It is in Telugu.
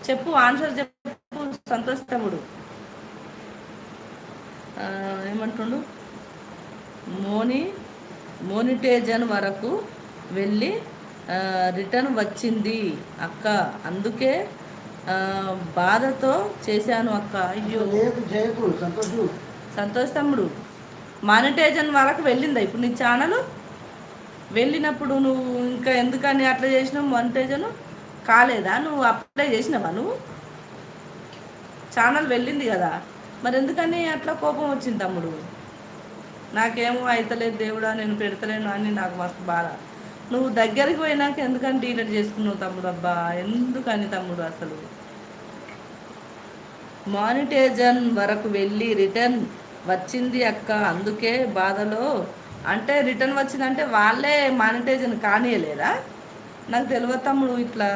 చెప్పు, ఆన్సర్ చెప్పు. సంతోష్ తమ్ముడు ఏమంటుండు? మోని మోనిటేజన్ వరకు వెళ్ళి రిటర్న్ వచ్చింది అక్క, అందుకే బాధతో చేశాను అక్క. అయ్యో సంతోష్ తమ్ముడు, మానిటైజన్ వరకు వెళ్ళిందా ఇప్పుడు నీ ఛానల్? వెళ్ళినప్పుడు నువ్వు ఇంకా ఎందుకని అట్లా చేసినావు? మానిటైజన్ కాలేదా? నువ్వు అప్లై చేసినావా? నువ్వు ఛానల్ వెళ్ళింది కదా, మరి ఎందుకని అట్లా కోపం వచ్చింది తమ్ముడు? నాకేమో అయితలేదు దేవుడా, నేను పెడతలేను అని నాకు మస్తు బాధ. నువ్వు దగ్గరికి పోయినాక ఎందుకని డీలీట్ చేసుకున్నావు తమ్ముడు? అబ్బా ఎందుకని తమ్ముడు అసలు? మానిటైజన్ వరకు వెళ్ళి రిటర్న్ వచ్చింది అక్క, అందుకే బాధలో. అంటే రిటర్న్ వచ్చిందంటే వాళ్ళే మానిటైజన్ కానియలేదా? నాకు తెలియదు తమ్ముడు ఇట్లా.